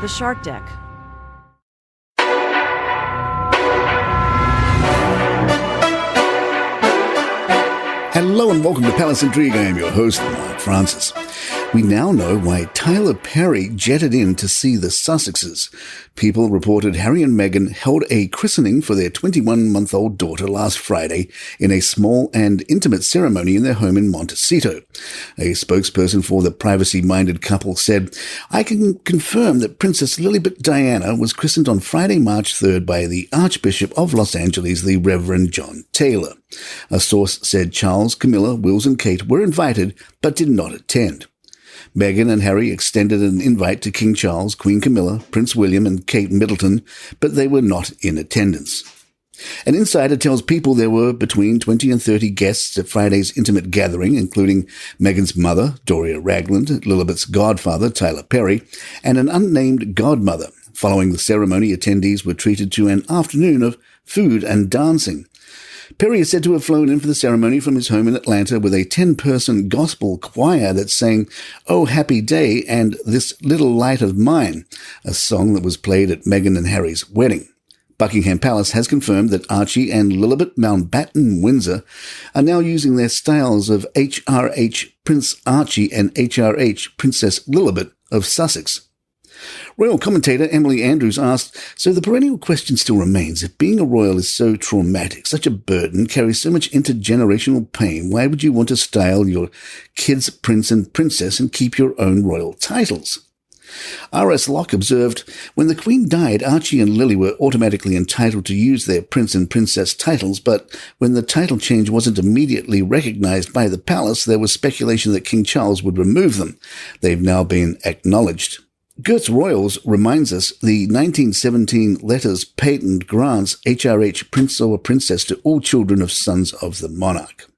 The Shark Deck. Hello and welcome to Palace Intrigue. I am your host, Mark Francis. We now know why Tyler Perry jetted in to see the Sussexes. People reported Harry and Meghan held a christening for their 21-month-old daughter last Friday in a small and intimate ceremony in their home in Montecito. A spokesperson for the privacy-minded couple said, "I can confirm that Princess Lilibet Diana was christened on Friday, March 3rd by the Archbishop of Los Angeles, the Reverend John Taylor." A source said Charles, Camilla, Wills and Kate were invited but did not attend. Meghan and Harry extended an invite to King Charles, Queen Camilla, Prince William and Kate Middleton, but they were not in attendance. An insider tells People there were between 20 and 30 guests at Friday's intimate gathering, including Meghan's mother, Doria Ragland, Lilibet's godfather, Tyler Perry, and an unnamed godmother. Following the ceremony, attendees were treated to an afternoon of food and dancing. Perry is said to have flown in for the ceremony from his home in Atlanta with a 10-person gospel choir that sang "Oh Happy Day" and "This Little Light of Mine," a song that was played at Meghan and Harry's wedding. Buckingham Palace has confirmed that Archie and Lilibet Mountbatten Windsor are now using their styles of HRH Prince Archie and HRH Princess Lilibet of Sussex. Royal commentator Emily Andrews asked, "So the perennial question still remains, if being a royal is so traumatic, such a burden, carries so much intergenerational pain, why would you want to style your kids prince and princess and keep your own royal titles?" R.S. Locke observed, "When the Queen died, Archie and Lily were automatically entitled to use their prince and princess titles, but when the title change wasn't immediately recognized by the palace, there was speculation that King Charles would remove them. They've now been acknowledged." Gertz Royals reminds us the 1917 letters patent grants HRH Prince or Princess to all children of sons of the monarch.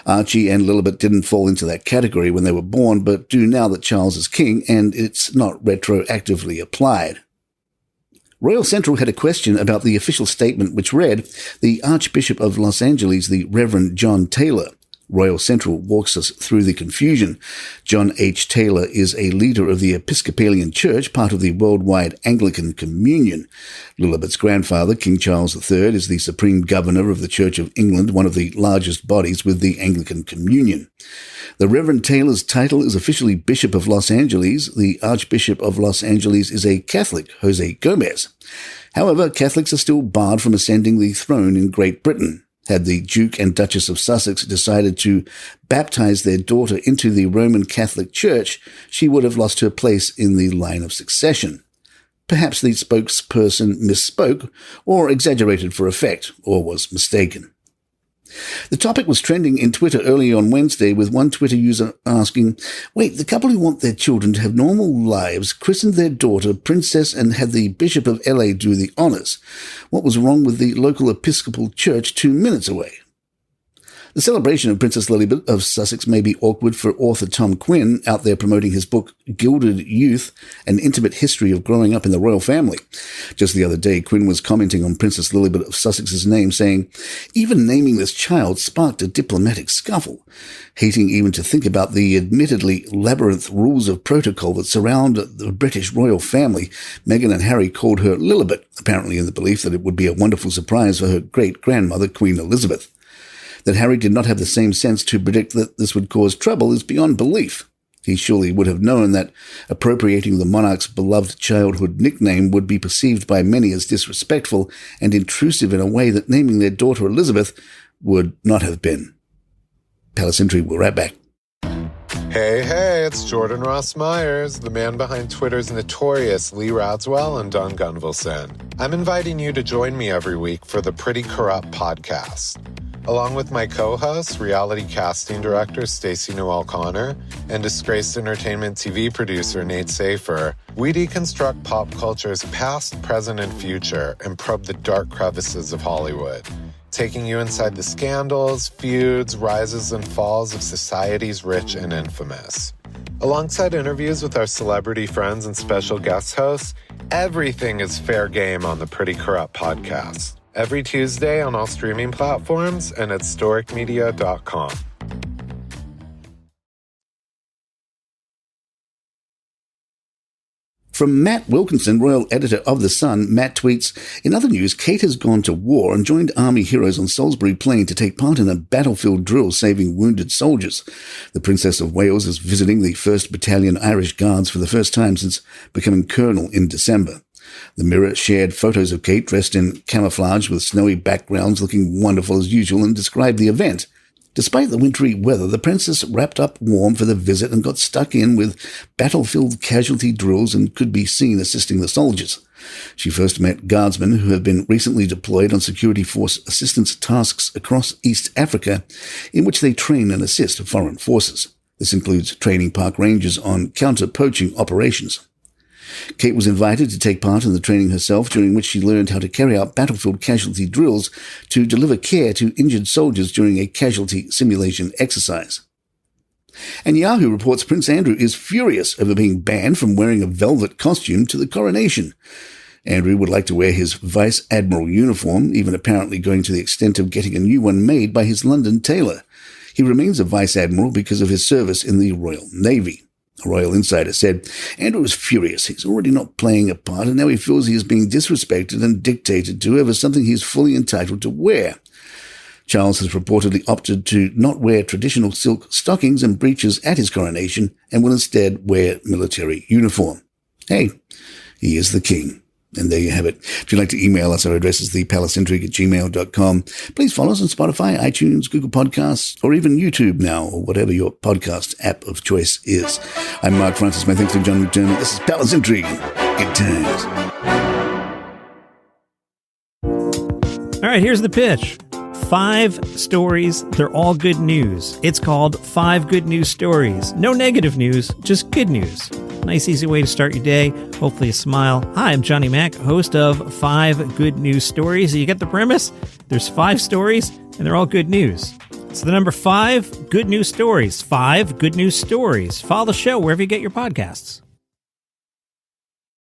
Archie and Lilibet didn't fall into that category when they were born, but do now that Charles is king, and it's not retroactively applied. Royal Central had a question about the official statement which read, "The Archbishop of Los Angeles, the Reverend John Taylor." Royal Central walks us through the confusion. John H. Taylor is a leader of the Episcopalian Church, part of the worldwide Anglican Communion. Lilibet's grandfather, King Charles III, is the Supreme Governor of the Church of England, one of the largest bodies with the Anglican Communion. The Reverend Taylor's title is officially Bishop of Los Angeles. The Archbishop of Los Angeles is a Catholic, Jose Gomez. However, Catholics are still barred from ascending the throne in Great Britain. Had the Duke and Duchess of Sussex decided to baptize their daughter into the Roman Catholic Church, she would have lost her place in the line of succession. Perhaps the spokesperson misspoke, or exaggerated for effect, or was mistaken. The topic was trending in Twitter early on Wednesday, with one Twitter user asking, "Wait, the couple who want their children to have normal lives christened their daughter Princess and had the Bishop of LA do the honors. What was wrong with the local Episcopal Church 2 minutes away?" The celebration of Princess Lilibet of Sussex may be awkward for author Tom Quinn, out there promoting his book Gilded Youth, An Intimate History of Growing Up in the Royal Family. Just the other day, Quinn was commenting on Princess Lilibet of Sussex's name, saying, "Even naming this child sparked a diplomatic scuffle," hating even to think about the admittedly labyrinth rules of protocol that surround the British royal family. Meghan and Harry called her Lilibet, apparently in the belief that it would be a wonderful surprise for her great-grandmother, Queen Elizabeth. That Harry did not have the same sense to predict that this would cause trouble is beyond belief. He surely would have known that appropriating the monarch's beloved childhood nickname would be perceived by many as disrespectful and intrusive in a way that naming their daughter Elizabeth would not have been. Palace Intrigue, we'll right back. Hey, it's Jordan Ross Myers, the man behind Twitter's notorious Lee Radswell and Don Gunvalson. I'm inviting you to join me every week for the Pretty Corrupt podcast. Along with my co-host, reality casting director Stacey Noel Connor, and disgraced entertainment TV producer Nate Safer, we deconstruct pop culture's past, present, and future and probe the dark crevices of Hollywood, taking you inside the scandals, feuds, rises, and falls of society's rich and infamous. Alongside interviews with our celebrity friends and special guest hosts, everything is fair game on the Pretty Corrupt podcast. Every Tuesday on all streaming platforms and at storicmedia.com. From Matt Wilkinson, royal editor of The Sun, Matt tweets, "In other news, Kate has gone to war and joined army heroes on Salisbury Plain to take part in a battlefield drill saving wounded soldiers. The Princess of Wales is visiting the 1st Battalion Irish Guards for the first time since becoming colonel in December." The Mirror shared photos of Kate dressed in camouflage with snowy backgrounds looking wonderful as usual and described the event. Despite the wintry weather, the princess wrapped up warm for the visit and got stuck in with battlefield casualty drills and could be seen assisting the soldiers. She first met guardsmen who have been recently deployed on security force assistance tasks across East Africa, in which they train and assist foreign forces. This includes training park rangers on counter-poaching operations. Kate was invited to take part in the training herself, during which she learned how to carry out battlefield casualty drills to deliver care to injured soldiers during a casualty simulation exercise. And Yahoo reports Prince Andrew is furious over being banned from wearing a velvet costume to the coronation. Andrew would like to wear his Vice Admiral uniform, even apparently going to the extent of getting a new one made by his London tailor. He remains a Vice Admiral because of his service in the Royal Navy. A royal insider said, "Andrew is furious. He's already not playing a part, and now he feels he is being disrespected and dictated to over something he is fully entitled to wear." Charles has reportedly opted to not wear traditional silk stockings and breeches at his coronation and will instead wear military uniform. Hey, he is the king. And there you have it. If you'd like to email us, our address is thepalaceintrigue@gmail.com. Please follow us on Spotify, iTunes, Google Podcasts, or even YouTube now, or whatever your podcast app of choice is. I'm Mark Francis. My thanks to John McDermott. This is Palace Intrigue. Good times. All right, here's the pitch. 5 stories. They're all good news. It's called 5 Good News Stories. No negative news, just good news. Nice, easy way to start your day. Hopefully a smile. Hi, I'm Johnny Mack, host of 5 Good News Stories. You get the premise? There's 5 stories, and they're all good news. So the number 5, Good News Stories. 5 Good News Stories. Follow the show wherever you get your podcasts.